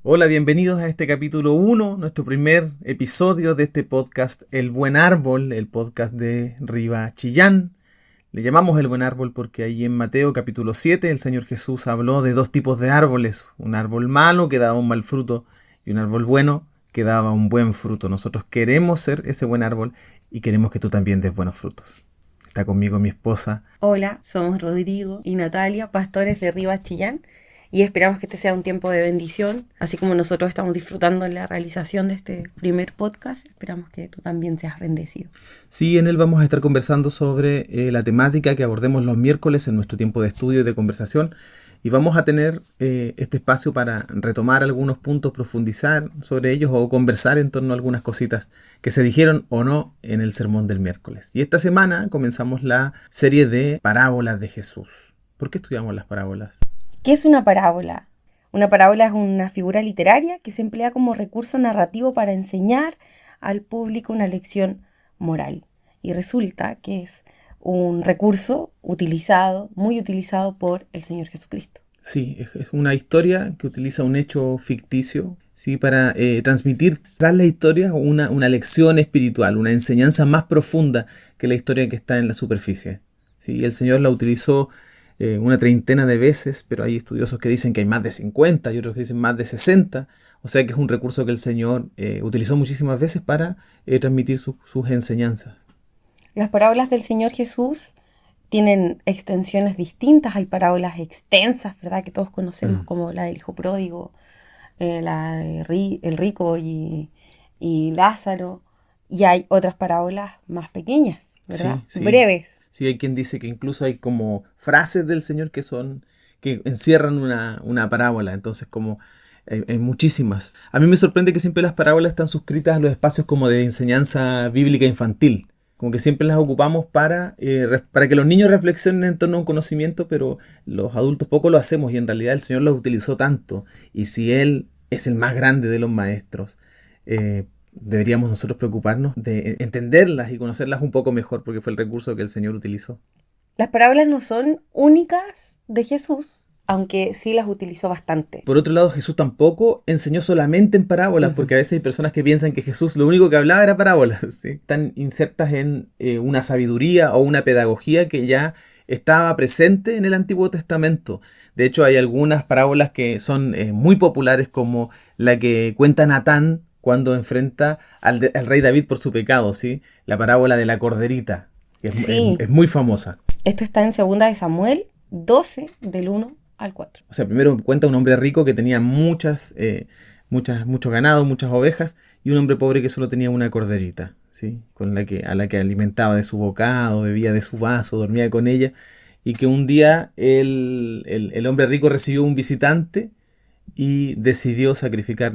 Hola, bienvenidos a este capítulo 1, nuestro primer episodio de este podcast El Buen Árbol, el podcast de Riva Chillán. Le llamamos El Buen Árbol porque ahí en Mateo capítulo 7 el Señor Jesús habló de dos tipos de árboles, un árbol malo que daba un mal fruto y un árbol bueno que daba un buen fruto. Nosotros queremos ser ese buen árbol y queremos que tú también des buenos frutos. Está conmigo mi esposa. Hola, somos Rodrigo y Natalia, pastores de Riva Chillán, y esperamos que este sea un tiempo de bendición, así como nosotros estamos disfrutando la realización de este primer podcast. Esperamos que tú también seas bendecido. Sí, en él vamos a estar conversando sobre la temática que abordemos los miércoles en nuestro tiempo de estudio y de conversación, y vamos a tener este espacio para retomar algunos puntos, profundizar sobre ellos o conversar en torno a algunas cositas que se dijeron o no en el sermón del miércoles. Y esta semana comenzamos la serie de parábolas de Jesús. ¿Por qué estudiamos las parábolas? ¿Qué es una parábola? Una parábola es una figura literaria que se emplea como recurso narrativo para enseñar al público una lección moral. Y resulta que es un recurso muy utilizado por el Señor Jesucristo. Sí, es una historia que utiliza un hecho ficticio, ¿sí? Para transmitir tras la historia una lección espiritual, una enseñanza más profunda que la historia que está en la superficie. ¿Sí? El Señor la utilizó una treintena de veces, pero hay estudiosos que dicen que hay más de 50 y otros que dicen más de 60. O sea que es un recurso que el Señor utilizó muchísimas veces para transmitir sus enseñanzas. Las parábolas del Señor Jesús tienen extensiones distintas. Hay parábolas extensas, ¿verdad? Que todos conocemos, como la del hijo pródigo, la de el rico y Lázaro. Y hay otras parábolas más pequeñas, ¿verdad? Sí, sí. Breves. Sí, hay quien dice que incluso hay como frases del Señor que encierran una parábola. Entonces como hay muchísimas. A mí me sorprende que siempre las parábolas están suscritas a los espacios como de enseñanza bíblica infantil. Como que siempre las ocupamos para que los niños reflexionen en torno a un conocimiento, pero los adultos poco lo hacemos y en realidad el Señor los utilizó tanto. Y si Él es el más grande de los maestros, deberíamos nosotros preocuparnos de entenderlas y conocerlas un poco mejor, porque fue el recurso que el Señor utilizó. Las parábolas no son únicas de Jesús, aunque sí las utilizó bastante. Por otro lado, Jesús tampoco enseñó solamente en parábolas, porque a veces hay personas que piensan que Jesús lo único que hablaba era parábolas, ¿sí? Están insertas en una sabiduría o una pedagogía que ya estaba presente en el Antiguo Testamento. De hecho, hay algunas parábolas que son muy populares, como la que cuenta Natán cuando enfrenta al rey David por su pecado, ¿sí? La parábola de la corderita, que Sí. es muy famosa. Esto está en 2 de Samuel 12, del 1 al 4. O sea, primero cuenta un hombre rico que tenía mucho ganado, muchas ovejas, y un hombre pobre que solo tenía una corderita, ¿sí? A la que alimentaba de su bocado, bebía de su vaso, dormía con ella, y que un día el hombre rico recibió un visitante y decidió sacrificar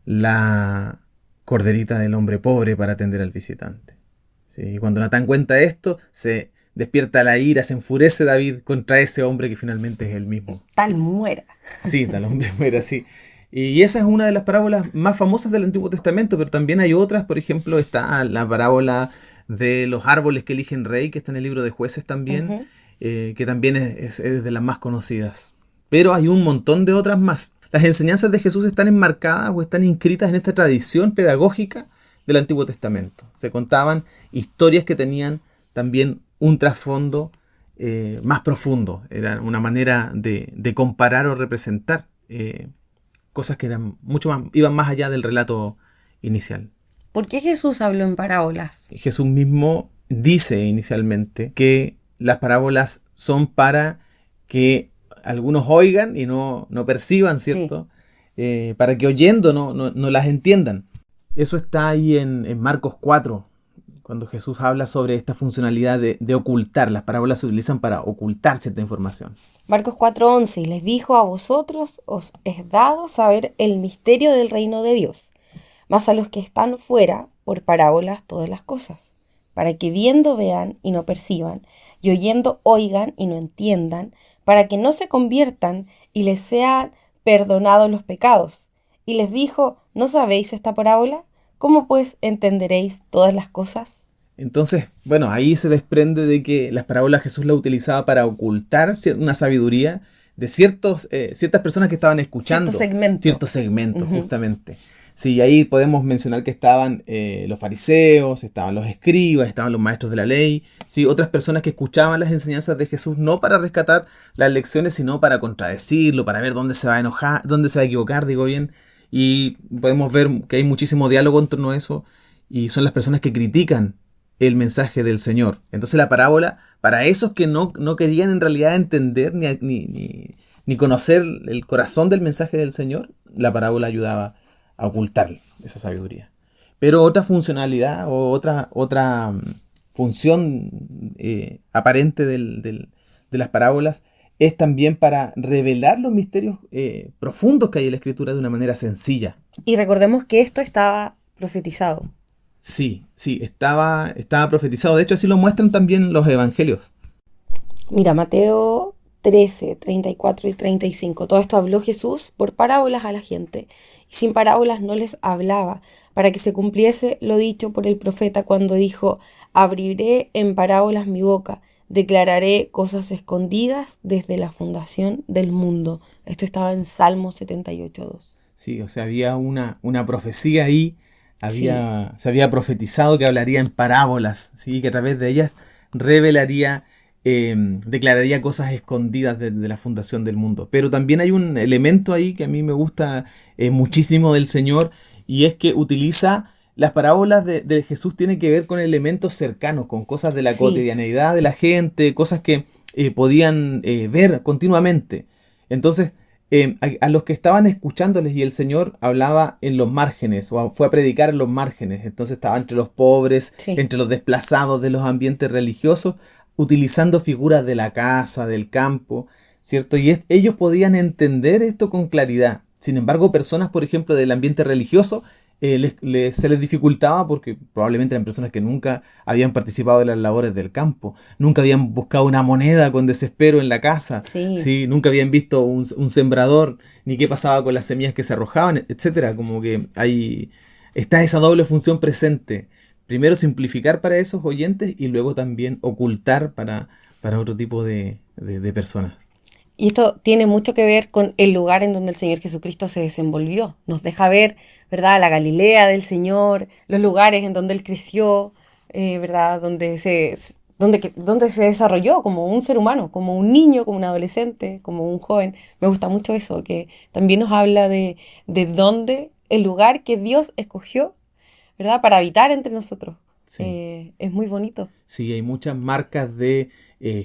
la corderita del hombre pobre para atender al visitante. ¿Sí? Y cuando Natán cuenta esto, se despierta la ira, se enfurece David contra ese hombre que finalmente es él mismo. Tal muera. Sí, tal hombre muera, sí. Y esa es una de las parábolas más famosas del Antiguo Testamento, pero también hay otras. Por ejemplo, está la parábola de los árboles que eligen rey, que está en el libro de Jueces también, que también es de las más conocidas. Pero hay un montón de otras más. Las enseñanzas de Jesús están enmarcadas o están inscritas en esta tradición pedagógica del Antiguo Testamento. Se contaban historias que tenían también un trasfondo más profundo. Era una manera de comparar o representar cosas que eran iban más allá del relato inicial. ¿Por qué Jesús habló en parábolas? Jesús mismo dice inicialmente que las parábolas son para que algunos oigan y no perciban, ¿cierto? Sí. Para que oyendo no las entiendan. Eso está ahí en Marcos 4, cuando Jesús habla sobre esta funcionalidad de ocultar. Las parábolas se utilizan para ocultar cierta información. Marcos 4:11, y les dijo: a vosotros os es dado saber el misterio del reino de Dios, mas a los que están fuera, por parábolas todas las cosas, para que viendo vean y no perciban, y oyendo oigan y no entiendan, para que no se conviertan y les sean perdonados los pecados. Y les dijo: ¿no sabéis esta parábola? ¿Cómo pues entenderéis todas las cosas? Entonces, bueno, ahí se desprende de que las parábolas Jesús las utilizaba para ocultar una sabiduría ciertas personas que estaban escuchando. Ciertos segmentos, justamente. Sí, ahí podemos mencionar que estaban los fariseos, estaban los escribas, estaban los maestros de la ley, sí, otras personas que escuchaban las enseñanzas de Jesús no para rescatar las lecciones, sino para contradecirlo, para ver dónde se va a enojar, dónde se va a equivocar, digo bien. Y podemos ver que hay muchísimo diálogo en torno a eso, y son las personas que critican el mensaje del Señor. Entonces la parábola, para esos que no querían en realidad entender ni conocer el corazón del mensaje del Señor, la parábola ayudaba a ocultar esa sabiduría. Pero otra funcionalidad o otra función aparente de las parábolas es también para revelar los misterios profundos que hay en la Escritura de una manera sencilla. Y recordemos que esto estaba profetizado. Sí, estaba profetizado. De hecho, así lo muestran también los evangelios. Mira, Mateo 13, 34 y 35. Todo esto habló Jesús por parábolas a la gente, y sin parábolas no les hablaba, para que se cumpliese lo dicho por el profeta cuando dijo: abriré en parábolas mi boca, declararé cosas escondidas desde la fundación del mundo. Esto estaba en Salmo 78:2. Sí, o sea, había una profecía ahí, se había profetizado que hablaría en parábolas, ¿sí? Que a través de ellas revelaría, declararía cosas escondidas de la fundación del mundo. Pero también hay un elemento ahí que a mí me gusta muchísimo del Señor, y es que utiliza las parábolas de Jesús, tiene que ver con elementos cercanos, con cosas de la cotidianeidad de la gente, cosas que podían ver continuamente. Entonces, a los que estaban escuchándoles, y el Señor hablaba en los márgenes, o fue a predicar en los márgenes, entonces estaba entre los pobres, entre los desplazados de los ambientes religiosos, utilizando figuras de la casa, del campo, ¿cierto? Y ellos podían entender esto con claridad. Sin embargo, personas, por ejemplo, del ambiente religioso, se les dificultaba porque probablemente eran personas que nunca habían participado de las labores del campo, nunca habían buscado una moneda con desespero en la casa, ¿sí? Nunca habían visto un sembrador, ni qué pasaba con las semillas que se arrojaban, etcétera. Como que está esa doble función presente. Primero simplificar para esos oyentes, y luego también ocultar para otro tipo de personas. Y esto tiene mucho que ver con el lugar en donde el Señor Jesucristo se desenvolvió. Nos deja ver, ¿verdad?, la Galilea del Señor, los lugares en donde Él creció, ¿verdad?, donde se desarrolló como un ser humano, como un niño, como un adolescente, como un joven. Me gusta mucho eso, que también nos habla de dónde, el lugar que Dios escogió, ¿verdad?, para habitar entre nosotros. Sí. Es muy bonito. Sí, hay muchas marcas de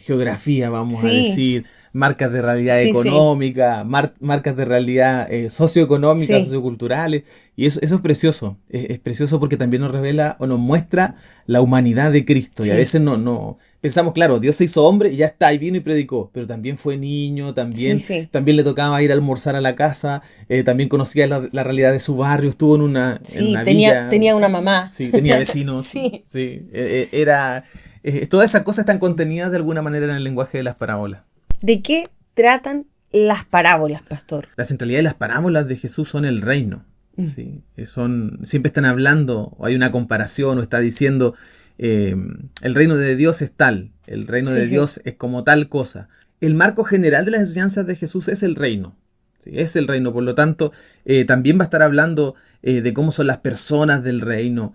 geografía, vamos a decir, marcas de realidad económica, marcas de realidad socioeconómica, socioculturales, y eso es precioso, es precioso porque también nos revela o nos muestra la humanidad de Cristo, y a veces no pensamos, claro, Dios se hizo hombre y ya está, y vino y predicó, pero también fue niño, también le tocaba ir a almorzar a la casa, también conocía la realidad de su barrio, estuvo en una villa. Tenía una mamá. Sí, tenía vecinos. Todas esas cosas están contenidas de alguna manera en el lenguaje de las parábolas. ¿De qué tratan las parábolas, pastor? La centralidad de las parábolas de Jesús son el reino. ¿Sí? Siempre están hablando, o hay una comparación, o está diciendo, el reino de Dios es tal, el reino de Dios es como tal cosa. El marco general de las enseñanzas de Jesús es el reino. Es el reino, por lo tanto, también va a estar hablando de cómo son las personas del reino,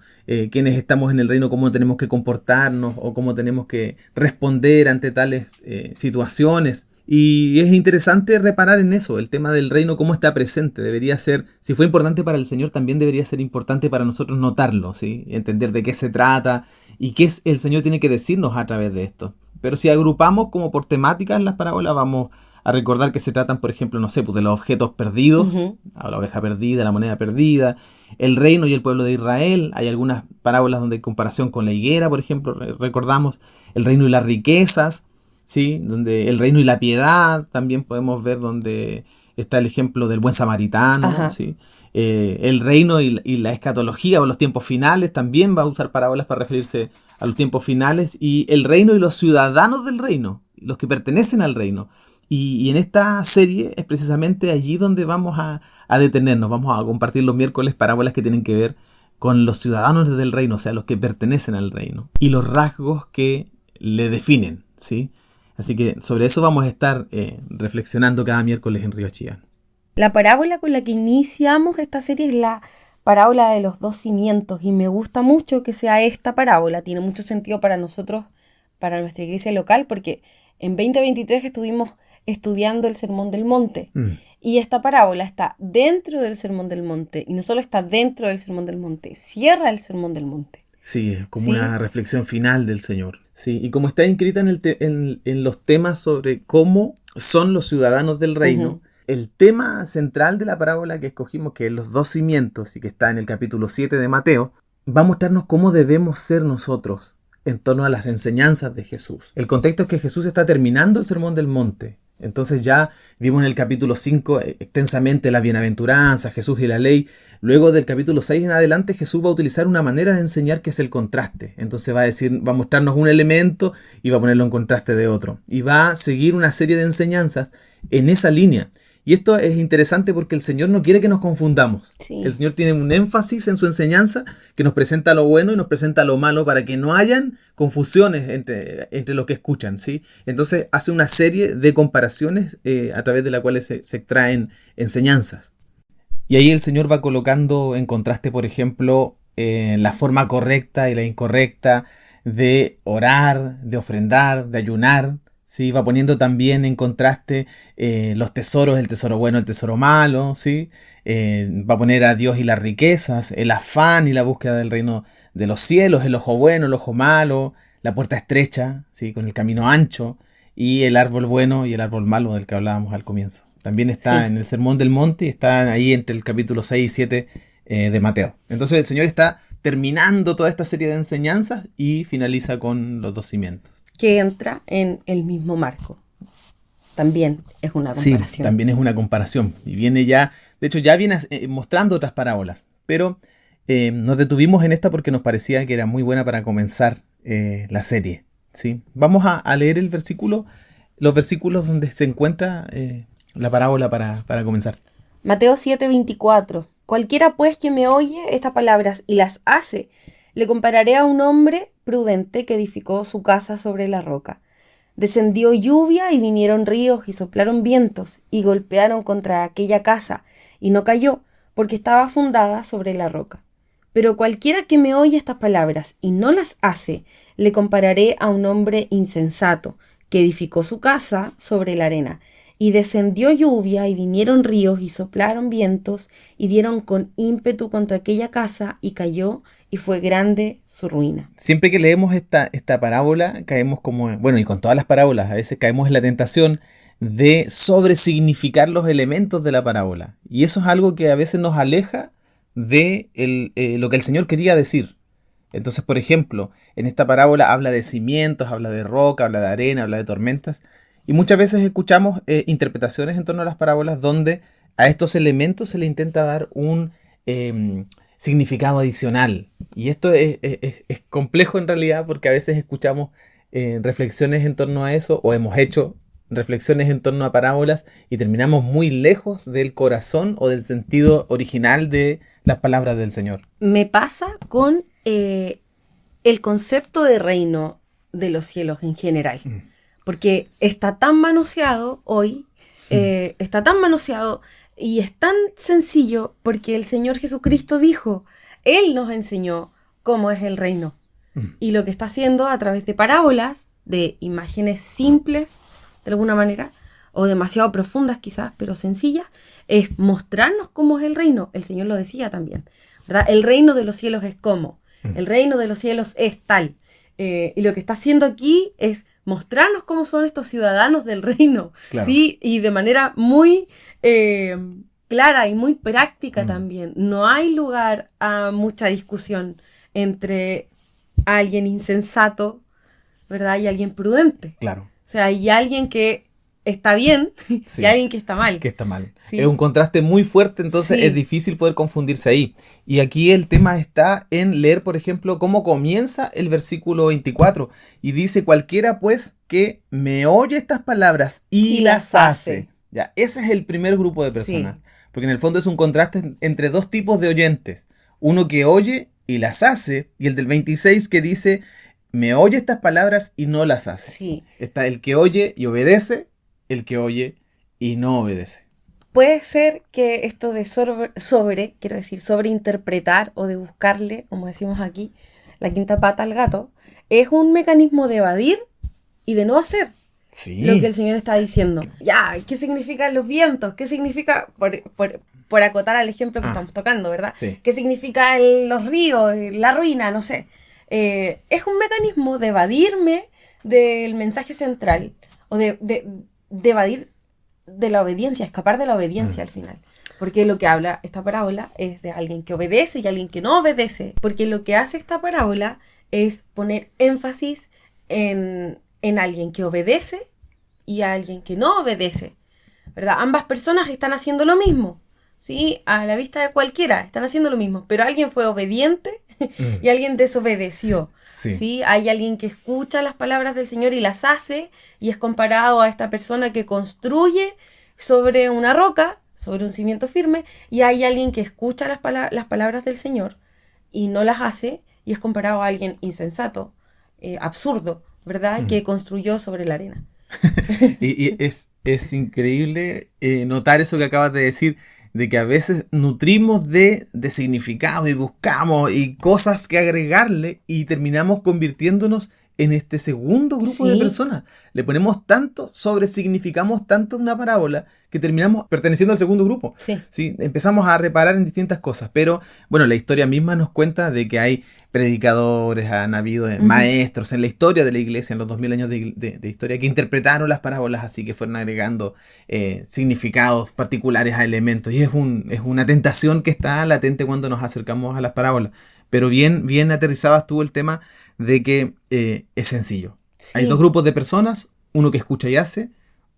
quienes estamos en el reino, cómo tenemos que comportarnos o cómo tenemos que responder ante tales situaciones. Y es interesante reparar en eso, el tema del reino, cómo está presente. Debería ser, si fue importante para el Señor, también debería ser importante para nosotros notarlo, ¿sí? Entender de qué se trata y qué el Señor tiene que decirnos a través de esto. Pero si agrupamos como por temáticas las parábolas, vamos a recordar que se tratan, por ejemplo, no sé, pues de los objetos perdidos, la oveja perdida, la moneda perdida, el reino y el pueblo de Israel. Hay algunas parábolas donde hay comparación con la higuera, por ejemplo, recordamos el reino y las riquezas, ¿sí? Donde el reino y la piedad, también podemos ver donde está el ejemplo del buen samaritano, ¿sí? El reino y la escatología o los tiempos finales, también va a usar parábolas para referirse a los tiempos finales, y el reino y los ciudadanos del reino, los que pertenecen al reino. Y en esta serie es precisamente allí donde vamos a detenernos. Vamos a compartir los miércoles parábolas que tienen que ver con los ciudadanos del reino, o sea, los que pertenecen al reino, y los rasgos que le definen, ¿sí? Así que sobre eso vamos a estar reflexionando cada miércoles en Río Chillán. La parábola con la que iniciamos esta serie es la parábola de los dos cimientos y me gusta mucho que sea esta parábola. Tiene mucho sentido para nosotros, para nuestra iglesia local, porque en 2023 estuvimos estudiando el Sermón del Monte y esta parábola está dentro del Sermón del Monte y no solo está dentro del Sermón del Monte, cierra el Sermón del Monte. Sí, es como una reflexión final del Señor. Sí, y como está inscrita en los temas sobre cómo son los ciudadanos del reino, el tema central de la parábola que escogimos, que es los dos cimientos y que está en el capítulo 7 de Mateo, va a mostrarnos cómo debemos ser nosotros en torno a las enseñanzas de Jesús. El contexto es que Jesús está terminando el Sermón del Monte. Entonces ya vimos en el capítulo 5 extensamente las bienaventuranzas, Jesús y la ley. Luego del capítulo 6 en adelante Jesús va a utilizar una manera de enseñar que es el contraste. Entonces va a mostrarnos un elemento y va a ponerlo en contraste de otro. Y va a seguir una serie de enseñanzas en esa línea. Y esto es interesante porque el Señor no quiere que nos confundamos. Sí. El Señor tiene un énfasis en su enseñanza que nos presenta lo bueno y nos presenta lo malo para que no hayan confusiones entre los que escuchan, ¿sí? Entonces hace una serie de comparaciones a través de las cuales se extraen enseñanzas. Y ahí el Señor va colocando en contraste, por ejemplo, la forma correcta y la incorrecta de orar, de ofrendar, de ayunar. ¿Sí? Va poniendo también en contraste los tesoros, el tesoro bueno, el tesoro malo, ¿sí? Va a poner a Dios y las riquezas, el afán y la búsqueda del reino de los cielos, el ojo bueno, el ojo malo, la puerta estrecha, ¿sí? Con el camino ancho, y el árbol bueno y el árbol malo del que hablábamos al comienzo. También está en el Sermón del Monte y está ahí entre el capítulo 6 y 7 de Mateo. Entonces el Señor está terminando toda esta serie de enseñanzas y finaliza con los dos cimientos. Que entra en el mismo marco. También es una comparación. Sí, también es una comparación. Y viene ya, de hecho ya viene mostrando otras parábolas. Pero nos detuvimos en esta porque nos parecía que era muy buena para comenzar la serie. ¿Sí? Vamos a leer los versículos donde se encuentra la parábola para comenzar. Mateo 7:24. Cualquiera pues que me oye estas palabras y las hace, le compararé a un hombre prudente que edificó su casa sobre la roca. Descendió lluvia y vinieron ríos y soplaron vientos y golpearon contra aquella casa y no cayó porque estaba fundada sobre la roca. Pero cualquiera que me oye estas palabras y no las hace, le compararé a un hombre insensato que edificó su casa sobre la arena. Y descendió lluvia y vinieron ríos y soplaron vientos y dieron con ímpetu contra aquella casa y cayó y fue grande su ruina. Siempre que leemos esta parábola caemos como, bueno, y con todas las parábolas a veces caemos en la tentación de sobresignificar los elementos de la parábola. Y eso es algo que a veces nos aleja de lo que el Señor quería decir. Entonces, por ejemplo, en esta parábola habla de cimientos, habla de roca, habla de arena, habla de tormentas. Y muchas veces escuchamos interpretaciones en torno a las parábolas donde a estos elementos se le intenta dar un significado adicional. Y esto es complejo en realidad porque a veces escuchamos reflexiones en torno a eso o hemos hecho reflexiones en torno a parábolas y terminamos muy lejos del corazón o del sentido original de las palabras del Señor. Me pasa con el concepto de reino de los cielos en general. Porque está tan manoseado hoy, está tan manoseado y es tan sencillo porque el Señor Jesucristo dijo, Él nos enseñó cómo es el reino. Y lo que está haciendo a través de parábolas, de imágenes simples, de alguna manera, o demasiado profundas quizás, pero sencillas, es mostrarnos cómo es el reino. El Señor lo decía también, ¿verdad? El reino de los cielos es como, el reino de los cielos es tal. Y lo que está haciendo aquí es mostrarnos cómo son estos ciudadanos del reino, claro. ¿sí? Y de manera muy clara y muy práctica también. No hay lugar a mucha discusión entre alguien insensato, ¿verdad? Y alguien prudente. Claro. O sea, hay alguien que está bien Sí, y alguien que está mal. que está mal. Sí. Es un contraste muy fuerte, entonces Sí. es difícil poder confundirse ahí. Y aquí el tema está en leer, por ejemplo, cómo comienza el versículo 24. Y dice, cualquiera pues que me oye estas palabras y las hace. Ya, ese es el primer grupo de personas. Sí. Porque en el fondo es un contraste entre dos tipos de oyentes. Uno que oye y las hace, y el del 26 que dice, me oye estas palabras y no las hace. Sí. Está el que oye y obedece, el que oye y no obedece. Puede ser que esto de quiero decir, sobreinterpretar o de buscarle, como decimos aquí, la quinta pata al gato, es un mecanismo de evadir y de no hacer Sí. lo que el Señor está diciendo. Ya, ¿qué significan los vientos? ¿Qué significa, por acotar al ejemplo que estamos tocando, ¿verdad? Sí. ¿Qué significa los ríos, la ruina? No sé. Es un mecanismo de evadirme del mensaje central o de evadir de la obediencia, escapar de la obediencia al final. Porque lo que habla esta parábola es de alguien que obedece y alguien que no obedece. Porque lo que hace esta parábola es poner énfasis en alguien que obedece y a alguien que no obedece, ¿verdad? Ambas personas están haciendo lo mismo, ¿sí? A la vista de cualquiera están haciendo lo mismo, pero alguien fue obediente y alguien desobedeció, ¿sí? Hay alguien que escucha las palabras del Señor y las hace y es comparado a esta persona que construye sobre una roca, sobre un cimiento firme, y hay alguien que escucha las palabras del Señor y no las hace y es comparado a alguien insensato, absurdo, ¿verdad? Que construyó sobre la arena. Y es increíble notar eso que acabas de decir, de que a veces nutrimos de significado y buscamos y cosas que agregarle y terminamos convirtiéndonos en este segundo grupo de personas. Le ponemos tanto, sobresignificamos tanto una parábola que terminamos perteneciendo al segundo grupo. Sí. Empezamos a reparar en distintas cosas, pero bueno, la historia misma nos cuenta de que hay predicadores, han habido maestros en la historia de la iglesia, en los 2000 años de historia, que interpretaron las parábolas así, que fueron agregando significados particulares a elementos, y es una tentación que está latente cuando nos acercamos a las parábolas. Pero bien aterrizabas tú el tema de que es sencillo. Sí. Hay dos grupos de personas, uno que escucha y hace,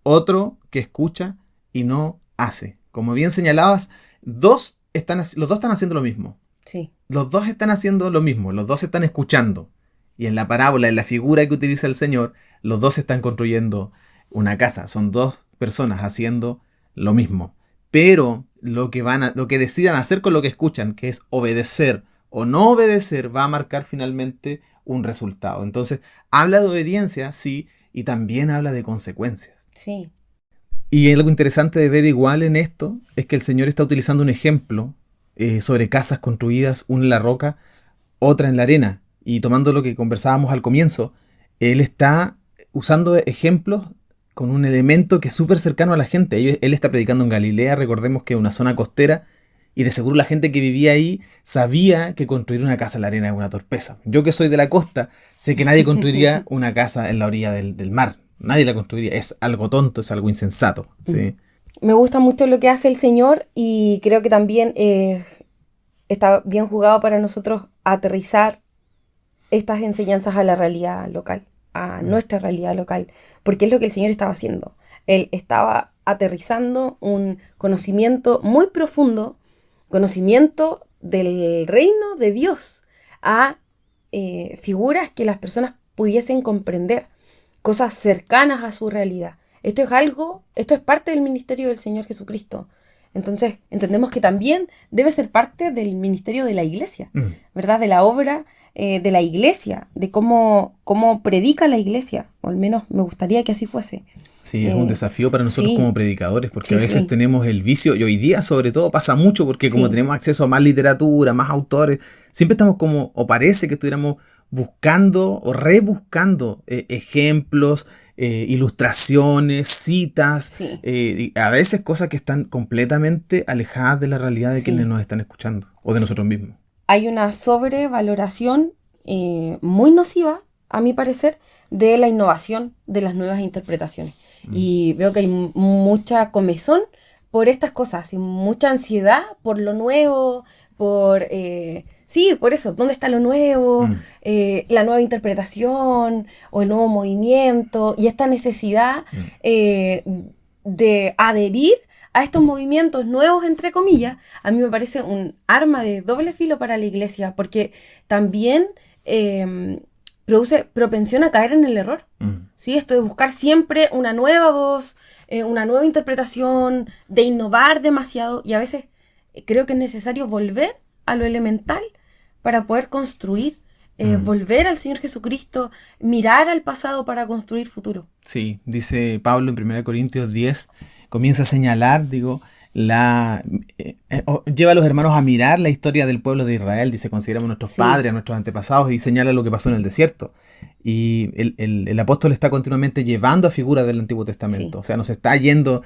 otro que escucha y no hace. Como bien señalabas, los dos están haciendo lo mismo. Sí. Los dos están haciendo lo mismo, los dos están escuchando. Y en la parábola, en la figura que utiliza el Señor, los dos están construyendo una casa. Son dos personas haciendo lo mismo. Pero lo que decidan hacer con lo que escuchan, que es obedecer o no obedecer, va a marcar finalmente un resultado. Entonces, habla de obediencia, sí, y también habla de consecuencias. Sí. Y algo interesante de ver igual en esto es que el Señor está utilizando un ejemplo sobre casas construidas, una en la roca, otra en la arena. Y tomando lo que conversábamos al comienzo, Él está usando ejemplos con un elemento que es súper cercano a la gente. Él está predicando en Galilea, recordemos que es una zona costera, y de seguro la gente que vivía ahí sabía que construir una casa en la arena es una torpeza. Yo que soy de la costa, sé que nadie construiría una casa en la orilla del mar. Nadie la construiría. Es algo tonto, es algo insensato. ¿Sí? Me gusta mucho lo que hace el Señor y creo que también está bien jugado para nosotros aterrizar estas enseñanzas a la realidad local, a nuestra realidad local, porque es lo que el Señor estaba haciendo. Él estaba aterrizando un conocimiento muy profundo, conocimiento del reino de Dios, a figuras que las personas pudiesen comprender, cosas cercanas a su realidad. Esto es parte del ministerio del Señor Jesucristo. Entonces, entendemos que también debe ser parte del ministerio de la iglesia, ¿verdad? De la obra de la iglesia, de cómo predica la iglesia, o al menos me gustaría que así fuese. Sí, es un desafío para nosotros como predicadores, porque a veces tenemos el vicio, y hoy día sobre todo pasa mucho, porque como tenemos acceso a más literatura, más autores, siempre estamos como, o parece que estuviéramos buscando o rebuscando ejemplos, ilustraciones, citas, a veces cosas que están completamente alejadas de la realidad de quienes nos están escuchando, o de nosotros mismos. Hay una sobrevaloración muy nociva, a mi parecer, de la innovación de las nuevas interpretaciones. Y veo que hay mucha comezón por estas cosas, y mucha ansiedad por lo nuevo, por eso, ¿dónde está lo nuevo? La nueva interpretación o el nuevo movimiento, y esta necesidad de adherir a estos movimientos nuevos, entre comillas, a mí me parece un arma de doble filo para la iglesia, porque también produce propensión a caer en el error. ¿Sí? Esto de buscar siempre una nueva voz, una nueva interpretación, de innovar demasiado, y a veces creo que es necesario volver a lo elemental para poder construir volver al Señor Jesucristo, mirar al pasado para construir futuro. Sí, dice Pablo en 1 Corintios 10, comienza a señalar, lleva a los hermanos a mirar la historia del pueblo de Israel, dice, consideramos a nuestros padres, a nuestros antepasados, y señala lo que pasó en el desierto. Y el apóstol está continuamente llevando a figuras del Antiguo Testamento, o sea, nos está yendo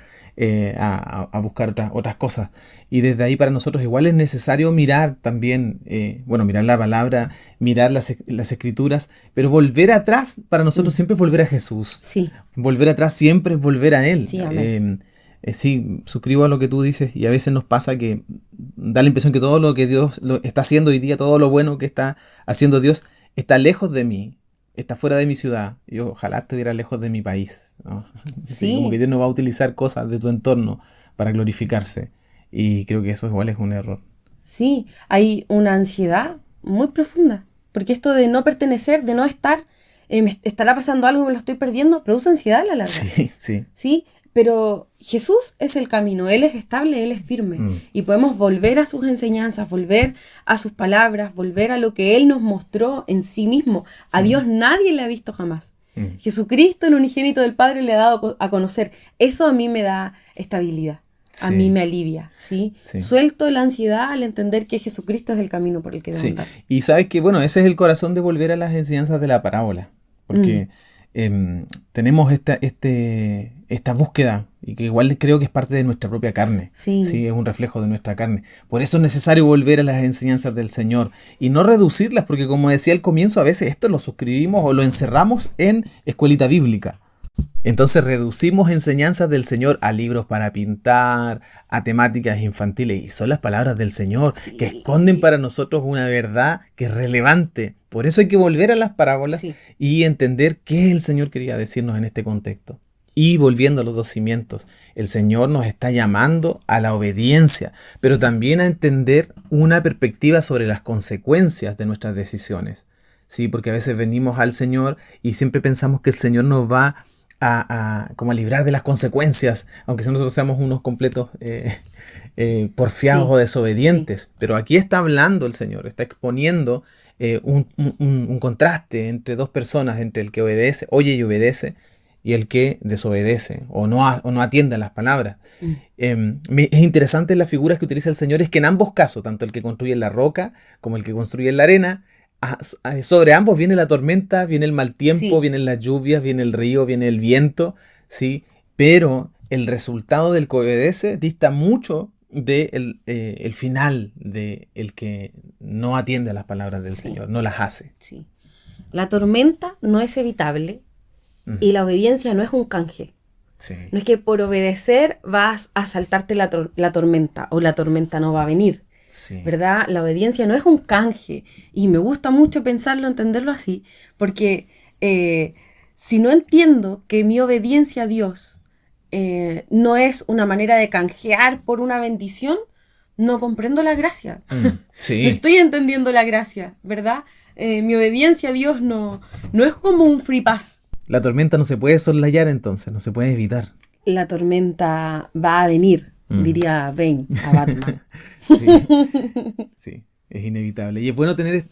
a buscar otras cosas. Y desde ahí para nosotros igual es necesario mirar también, mirar la palabra, mirar las escrituras, pero volver atrás, para nosotros siempre es volver a Jesús. Sí. Volver atrás siempre es volver a Él. Sí, amén. Sí, suscribo a lo que tú dices, y a veces nos pasa que da la impresión que todo lo que Dios está haciendo hoy día, todo lo bueno que está haciendo Dios, está lejos de mí, está fuera de mi ciudad. Yo ojalá estuviera lejos de mi país, ¿no? Sí. Como que Dios no va a utilizar cosas de tu entorno para glorificarse, y creo que eso igual es un error. Sí, hay una ansiedad muy profunda, porque esto de no pertenecer, de no estar, me estará pasando algo, me lo estoy perdiendo, produce ansiedad a la larga. Sí, sí. Sí, pero Jesús es el camino, Él es estable, Él es firme. Y podemos volver a sus enseñanzas, volver a sus palabras, volver a lo que Él nos mostró en sí mismo. A Dios nadie le ha visto jamás. Jesucristo, el unigénito del Padre, le ha dado a conocer. Eso a mí me da estabilidad, a mí me alivia. ¿sí? Suelto la ansiedad al entender que Jesucristo es el camino por el que debo andar. Y sabes que, ese es el corazón de volver a las enseñanzas de la parábola. Porque tenemos esta búsqueda, y que igual creo que es parte de nuestra propia carne. Sí, es un reflejo de nuestra carne. Por eso es necesario volver a las enseñanzas del Señor y no reducirlas, porque como decía al comienzo, a veces esto lo suscribimos o lo encerramos en escuelita bíblica. Entonces reducimos enseñanzas del Señor a libros para pintar, a temáticas infantiles, y son las palabras del Señor que esconden para nosotros una verdad que es relevante. Por eso hay que volver a las parábolas y entender qué el Señor quería decirnos en este contexto. Y volviendo a los 2 cimientos, el Señor nos está llamando a la obediencia, pero también a entender una perspectiva sobre las consecuencias de nuestras decisiones. Sí, porque a veces venimos al Señor y siempre pensamos que el Señor nos va como a librar de las consecuencias, aunque nosotros seamos unos completos porfiados o desobedientes. Pero aquí está hablando el Señor, está exponiendo un contraste entre 2 personas, entre el que oye y obedece, y el que desobedece o no atiende a las palabras. Es interesante las figuras que utiliza el Señor, es que en ambos casos, tanto el que construye en la roca como el que construye en la arena, sobre ambos viene la tormenta, viene el mal tiempo, vienen las lluvias, viene el río, viene el viento, ¿sí? Pero el resultado del que obedece dista mucho del el final del que no atiende a las palabras del Señor, no las hace. Sí. La tormenta no es evitable y la obediencia no es un canje. No es que por obedecer vas a saltarte la tormenta o la tormenta no va a venir. ¿Verdad? La obediencia no es un canje, y me gusta mucho pensarlo, entenderlo así, porque si no entiendo que mi obediencia a Dios no es una manera de canjear por una bendición, no comprendo la gracia. No estoy entendiendo la gracia, ¿verdad? Mi obediencia a Dios no es como un free pass. La tormenta no se puede soslayar, entonces, no se puede evitar. La tormenta va a venir, diría Bane a Batman. Sí, es inevitable. Y es bueno tener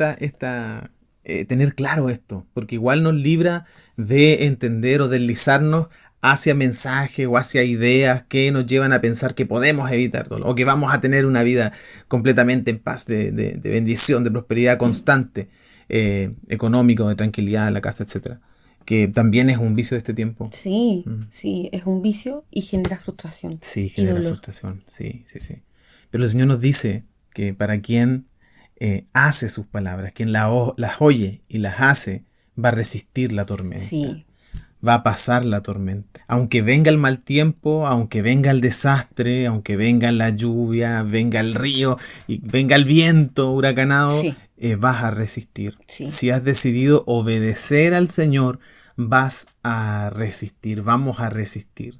tener claro esto, porque igual nos libra de entender o deslizarnos hacia mensajes o hacia ideas que nos llevan a pensar que podemos evitar todo, o que vamos a tener una vida completamente en paz, de bendición, de prosperidad constante, económico, de tranquilidad en la casa, etcétera. Que también es un vicio de este tiempo. Sí, es un vicio y genera frustración. Sí, genera frustración, sí. Pero el Señor nos dice que para quien hace sus palabras, quien las oye y las hace, va a resistir la tormenta. Va a pasar la tormenta. Aunque venga el mal tiempo, aunque venga el desastre, aunque venga la lluvia, venga el río y venga el viento huracanado, vas a resistir. Si has decidido obedecer al Señor, vas a resistir, vamos a resistir.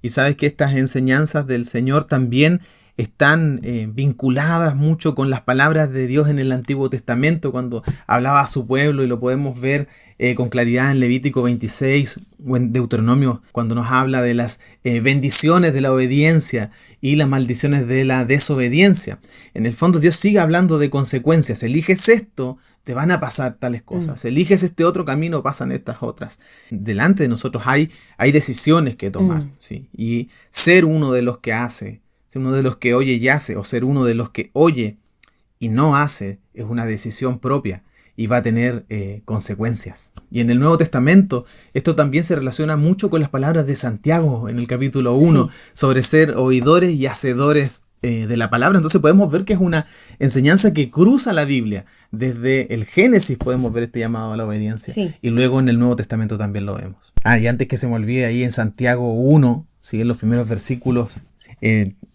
Y sabes que estas enseñanzas del Señor también están vinculadas mucho con las palabras de Dios en el Antiguo Testamento, cuando hablaba a su pueblo, y lo podemos ver con claridad en Levítico 26 o en Deuteronomio, cuando nos habla de las bendiciones de la obediencia y las maldiciones de la desobediencia. En el fondo Dios sigue hablando de consecuencias. Eliges esto, te van a pasar tales cosas. Eliges este otro camino, pasan estas otras. Delante de nosotros hay decisiones que tomar. ¿Sí? Y ser uno de los que hace, ser uno de los que oye y hace, o ser uno de los que oye y no hace, es una decisión propia y va a tener consecuencias. Y en el Nuevo Testamento esto también se relaciona mucho con las palabras de Santiago en el capítulo 1, sobre ser oidores y hacedores de la palabra. Entonces podemos ver que es una enseñanza que cruza la Biblia. Desde el Génesis podemos ver este llamado a la obediencia, y luego en el Nuevo Testamento también lo vemos. Y antes que se me olvide, ahí en Santiago 1, ¿sí? En los primeros versículos,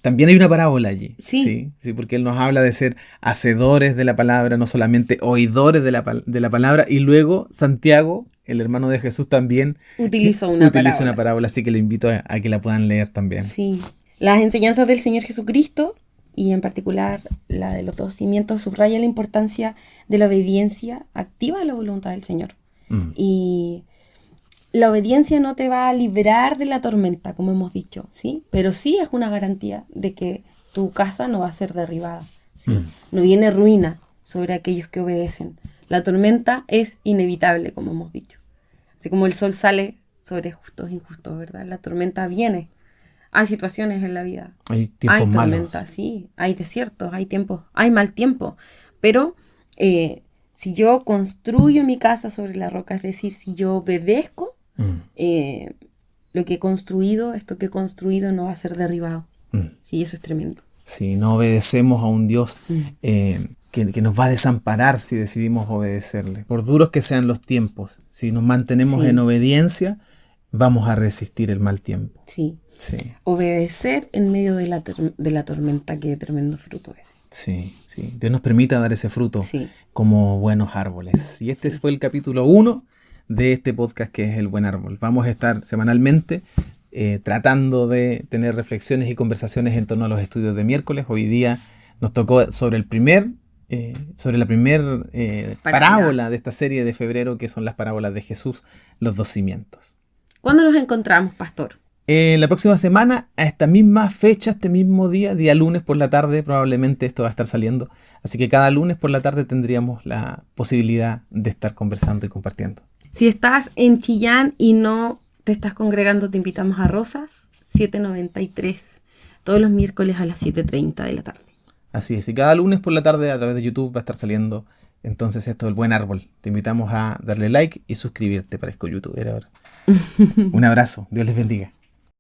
también hay una parábola allí. Sí, porque él nos habla de ser hacedores de la palabra, no solamente oidores de la palabra. Y luego Santiago, el hermano de Jesús, también utiliza una parábola, así que le invito a que la puedan leer también. Sí, las enseñanzas del Señor Jesucristo, y en particular la de los 2 cimientos, subraya la importancia de la obediencia activa a la voluntad del Señor. Y la obediencia no te va a librar de la tormenta, como hemos dicho, ¿sí? Pero sí es una garantía de que tu casa no va a ser derribada, ¿sí? No viene ruina sobre aquellos que obedecen. La tormenta es inevitable, como hemos dicho. Así como el sol sale sobre justos e injustos, ¿verdad? La tormenta viene. Hay situaciones en la vida. Hay tiempos malos. Hay tormentas, sí. Hay desiertos, hay tiempos, hay mal tiempo. Pero si yo construyo mi casa sobre la roca, es decir, si yo obedezco, lo que he construido, esto que he construido no va a ser derribado. Sí, eso es tremendo. Sí, no obedecemos a un Dios que nos va a desamparar si decidimos obedecerle. Por duros que sean los tiempos, si nos mantenemos en obediencia, vamos a resistir el mal tiempo. Sí. Obedecer en medio de la tormenta, qué tremendo fruto es. Sí. Dios nos permita dar ese fruto como buenos árboles. Y este fue el capítulo 1 de este podcast que es El Buen Árbol. Vamos a estar semanalmente tratando de tener reflexiones y conversaciones en torno a los estudios de miércoles. Hoy día nos tocó sobre la primera parábola de esta serie de febrero, que son las parábolas de Jesús, los 2 cimientos. ¿Cuándo nos encontramos, pastor? La próxima semana, a esta misma fecha, este mismo día lunes por la tarde, probablemente esto va a estar saliendo. Así que cada lunes por la tarde tendríamos la posibilidad de estar conversando y compartiendo. Si estás en Chillán y no te estás congregando, te invitamos a Rosas 793, todos los miércoles a las 7:30 de la tarde. Así es, y cada lunes por la tarde a través de YouTube va a estar saliendo entonces esto del Buen Árbol. Te invitamos a darle like y suscribirte, parezco youtuber ahora. Un abrazo, Dios les bendiga.